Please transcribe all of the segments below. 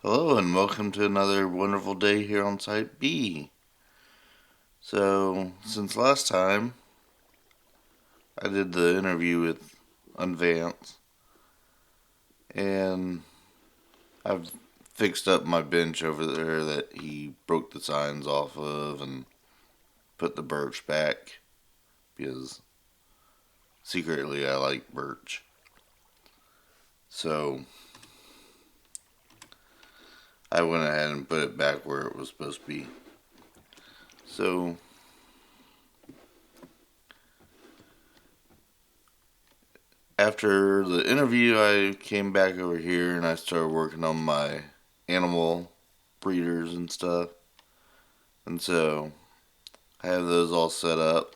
Hello and welcome to another wonderful day here on Site B. So, since last time I did the interview with Unvance and I've fixed up my bench over there that he broke the signs off of and put the birch back because secretly I like birch. So, I went ahead and put it back where it was supposed to be. So, after the interview, I came back over here and I started working on my animal breeders and stuff. And so I have those all set up.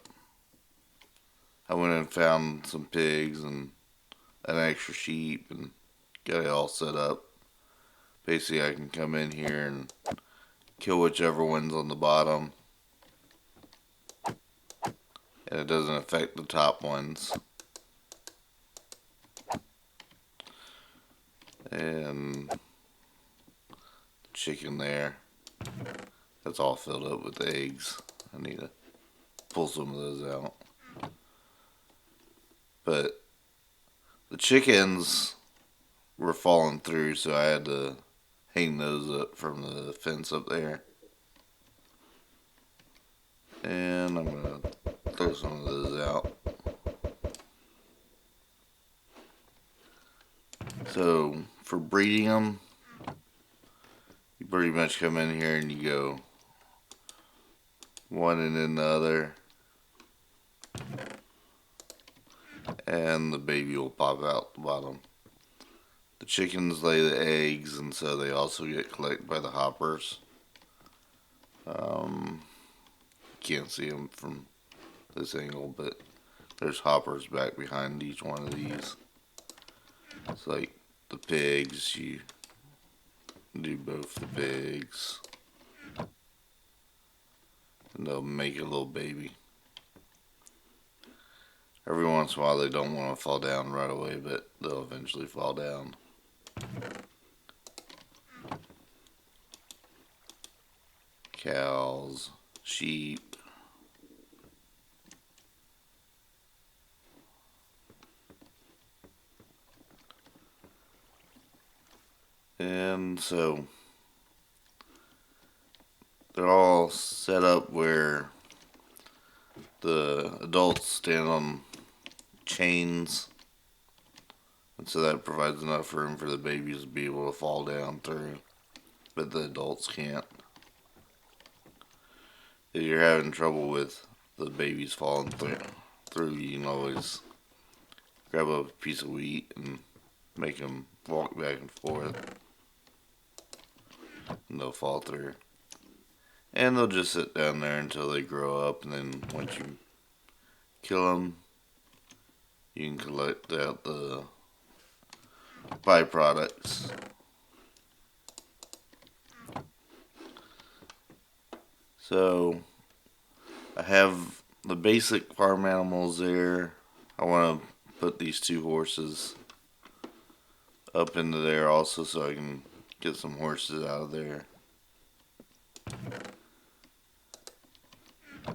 I went and found some pigs and an extra sheep and got it all set up. Basically, I can come in here and kill whichever one's on the bottom, and it doesn't affect the top ones. And the chicken there, that's all filled up with eggs. I need to pull some of those out. But the chickens were falling through, so I had to hang those up from the fence up there. And I'm going to throw some of those out. So, for breeding them, you pretty much come in here and you go one and then the other, and the baby will pop out the bottom. The chickens lay the eggs, and so they also get collected by the hoppers. Can't see them from this angle, but there's hoppers back behind each one of these. It's like the pigs, you do both the pigs, and they'll make a little baby. Every once in a while they don't want to fall down right away, but they'll eventually fall down. Cows, sheep. And so they're all set up where the adults stand on chains, and so that provides enough room for the babies to be able to fall down through, but the adults can't. If you're having trouble with the babies falling through, you can always grab a piece of wheat and make them walk back and forth, and they'll fall through. And they'll just sit down there until they grow up, and then once you kill them, you can collect out the byproducts. So, I have the basic farm animals there. I want to put these two horses up into there also so I can get some horses out of there.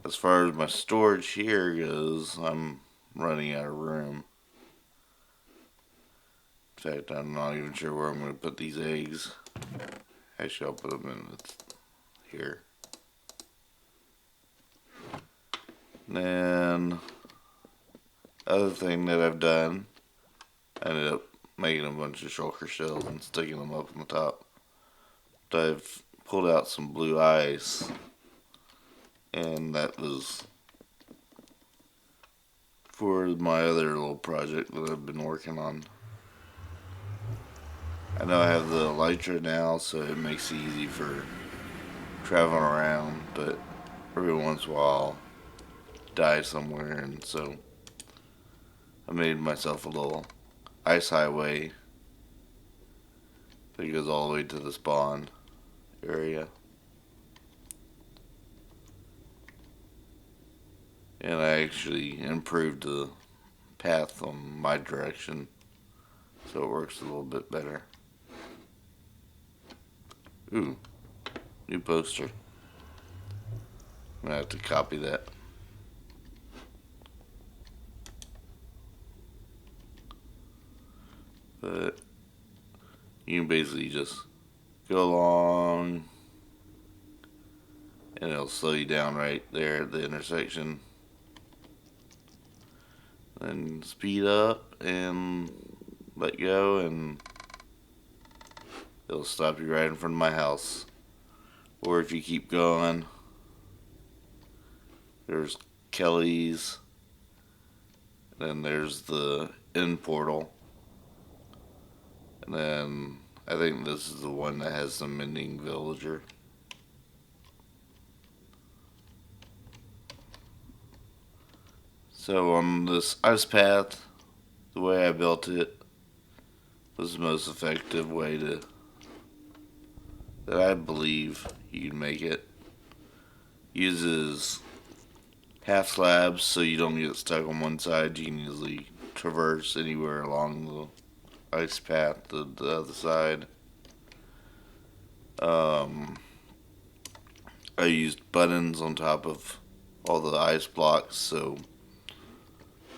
As far as my storage here goes, I'm running out of room. In fact, I'm not even sure where I'm going to put these eggs. Actually, I'll put them in here. And then, other thing that I've done, I ended up making a bunch of shulker shells and sticking them up on the top. But I've pulled out some blue ice, and that was for my other little project that I've been working on. I know I have the elytra now, so it makes it easy for traveling around, but every once in a while die somewhere, and so I made myself a little ice highway that goes all the way to the spawn area. And I actually improved the path on my direction so it works a little bit better. Ooh, new poster. I'm gonna have to copy that. But you can basically just go along and it'll slow you down right there at the intersection. Then speed up and let go, and it'll stop you right in front of my house. Or if you keep going, there's Kelly's, then there's the end portal, and then I think this is the one that has the mending villager. So on this ice path, the way I built it was the most effective way to that I believe you can make it. Uses half slabs so you don't get stuck on one side. You can easily traverse anywhere along the ice path to the other side. I used buttons on top of all the ice blocks so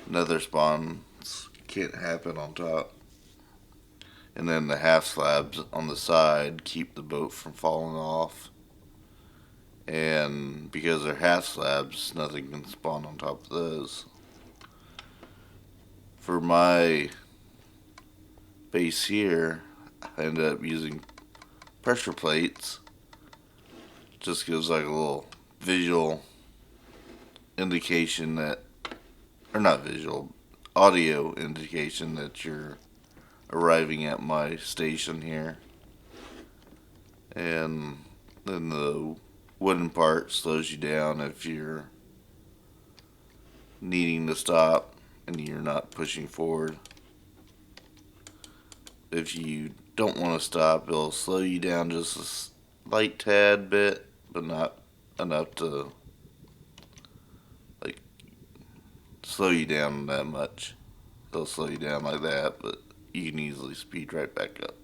nether spawns can't happen on top. And then the half slabs on the side keep the boat from falling off. And because they're half slabs, nothing can spawn on top of those. For my base here, I ended up using pressure plates. Just gives like a little visual indication that, or not visual, audio indication that you're arriving at my station here. And then the wooden part slows you down if you're needing to stop and you're not pushing forward. If you don't want to stop, it'll slow you down just a slight tad bit, but not enough to like slow you down that much. It'll slow you down like that, but you can easily speed right back up.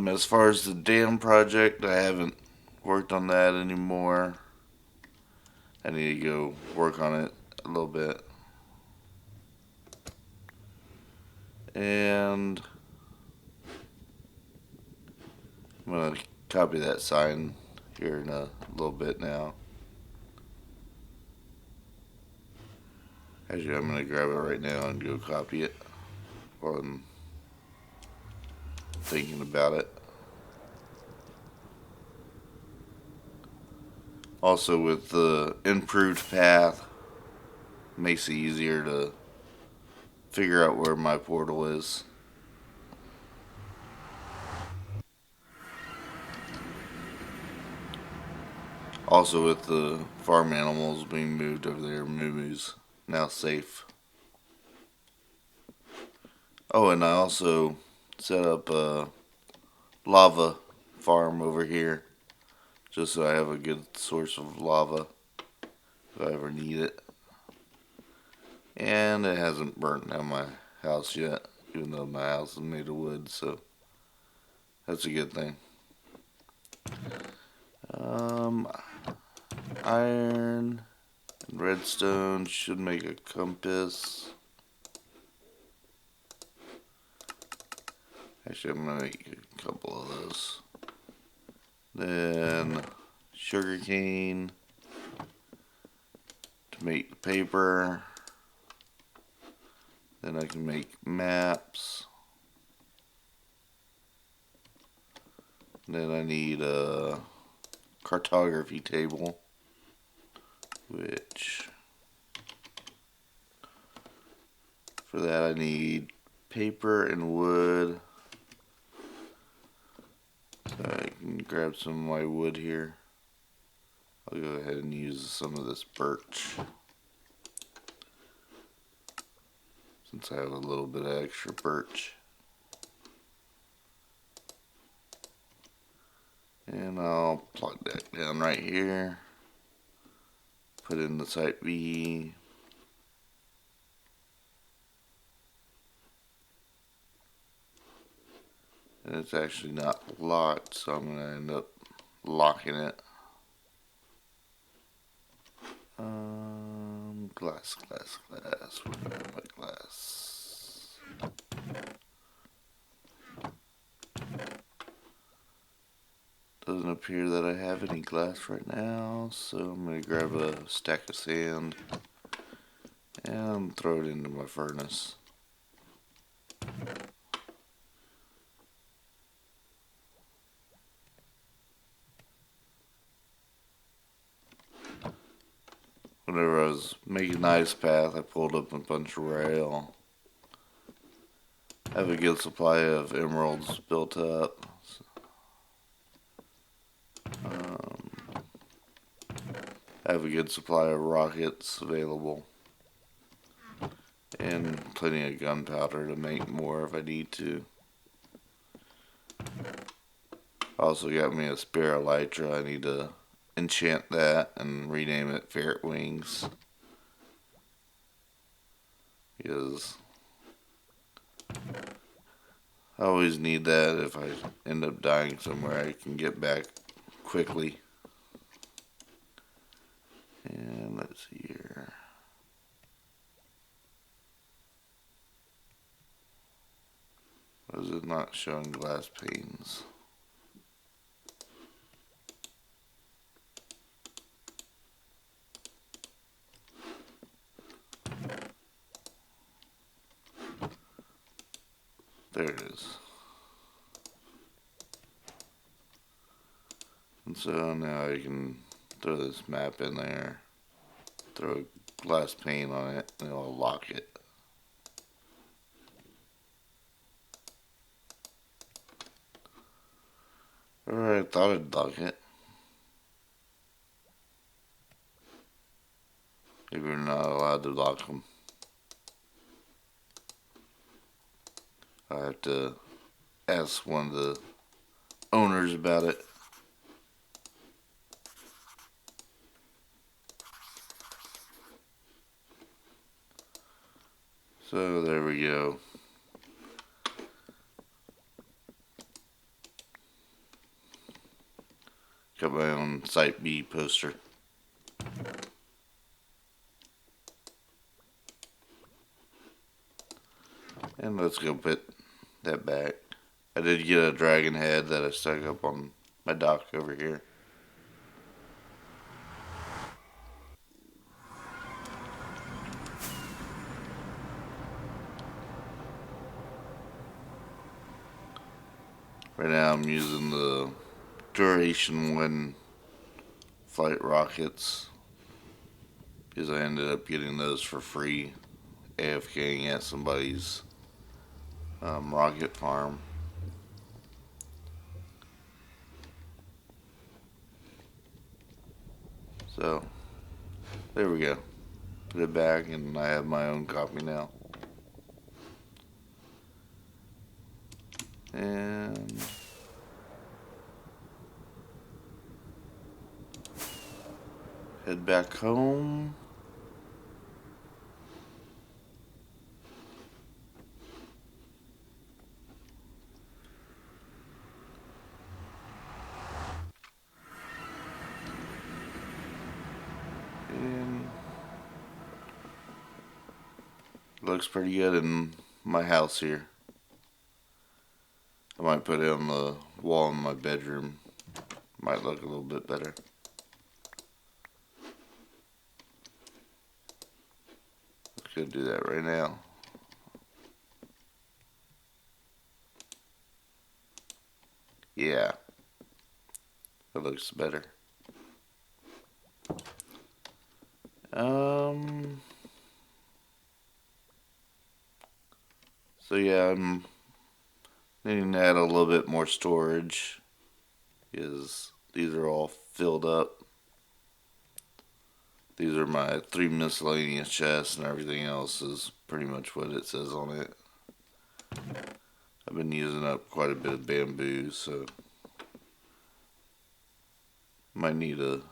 As far as the dam project, I haven't worked on that anymore. I need to go work on it a little bit. And I'm going to copy that sign here in a little bit now. Actually, I'm going to grab it right now and go copy it while I'm thinking about it. Also, with the improved path, makes it easier to figure out where my portal is. Also, with the farm animals being moved over there, Moo-Moo's now safe. Oh, and I also set up a lava farm over here, just so I have a good source of lava if I ever need it. And it hasn't burnt down my house yet, even though my house is made of wood, so that's a good thing. Iron and redstone should make a compass. Actually, I'm going to make a couple of those. Then sugarcane to make the paper. Then I can make maps. Then I need a cartography table, which for that I need paper and wood. So I can grab some of my wood here. I'll go ahead and use some of this birch, since I have a little bit of extra birch. And I'll plug that down right here. Put in the type B. And it's actually not locked, so I'm going to end up locking it. Glass. Where do I have my glass? Doesn't appear that I have any glass right now, so I'm going to grab a stack of sand and throw it into my furnace. Whenever I was making the ice path, I pulled up a bunch of rail. I have a good supply of emeralds built up. I have a good supply of rockets available. And plenty of gunpowder to make more if I need to. Also got me a spare elytra. I need to enchant that and rename it Ferret Wings. Because I always need that if I end up dying somewhere, I can get back quickly. And let's see here. Why is it not showing glass panes? There it is. And so now I can throw this map in there, throw a glass pane on it, and it'll lock it. Alright, I thought I'd lock it. Maybe we're not allowed to lock them. I have to ask one of the owners about it. So there we go. Got my own Site B poster. And let's go put that back. I did get a dragon head that I stuck up on my dock over here. Right now I'm using the Duration 1 flight rockets because I ended up getting those for free AFKing at somebody's rocket farm. So there we go. Put it back and I have my own copy now. And head back home. And looks pretty good in my house here. I might put it on the wall in my bedroom. Might look a little bit better. Could do that right now. Yeah, that looks better. So yeah, I'm needing to add a little bit more storage because these are all filled up. These are my 3 miscellaneous chests and everything else is pretty much what it says on it. I've been using up quite a bit of bamboo, so might need to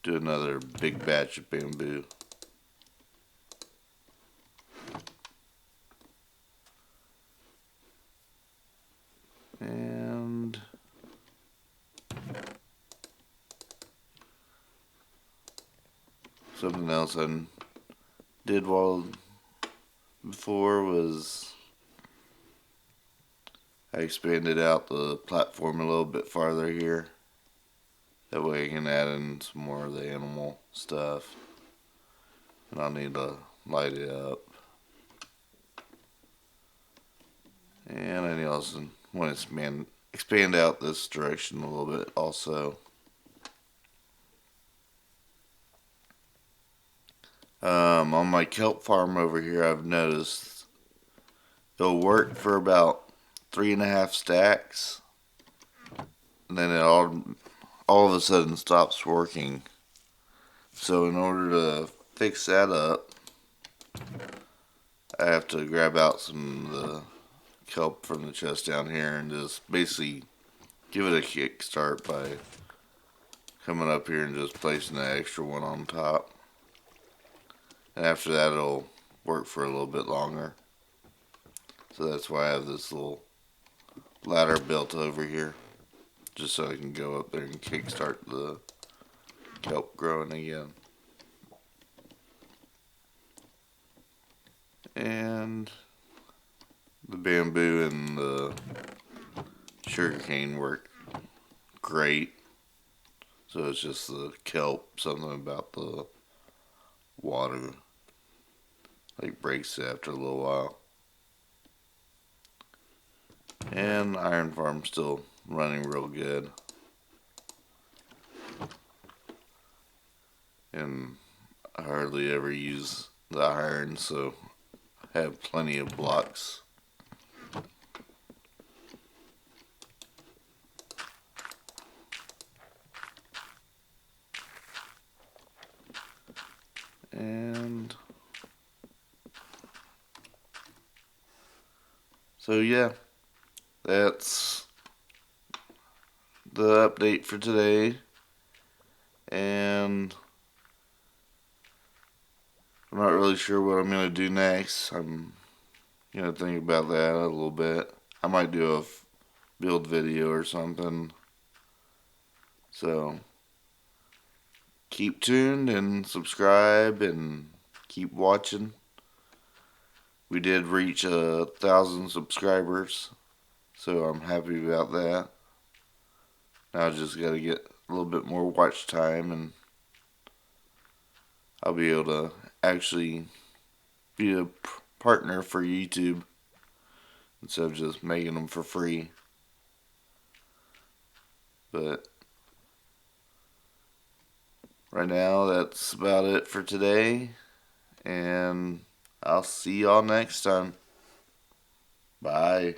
do another big batch of bamboo. something else I did while before was I expanded out the platform a little bit farther here. That way I can add in some more of the animal stuff. And I'll need to light it up. And I also want to expand out this direction a little bit also. On my kelp farm over here, I've noticed it'll work for about 3.5 stacks, and then it all of a sudden stops working. So in order to fix that up, I have to grab out some of the kelp from the chest down here and just basically give it a kickstart by coming up here and just placing that extra one on top. And after that, it'll work for a little bit longer. So that's why I have this little ladder built over here, just so I can go up there and kickstart the kelp growing again. And the bamboo and the sugarcane work great. So it's just the kelp, something about the water like breaks it after a little while. And iron farm's still running real good. And I hardly ever use the iron, so I have plenty of blocks. And so yeah, that's the update for today. And I'm not really sure what I'm going to do next. I'm going to think about that a little bit. I might do a build video or something. So keep tuned and subscribe and keep watching. We did reach 1,000 subscribers, so I'm happy about that. Now I just got to get a little bit more watch time, and I'll be able to actually be a partner for YouTube instead of just making them for free. But right now, that's about it for today, and I'll see y'all next time. Bye.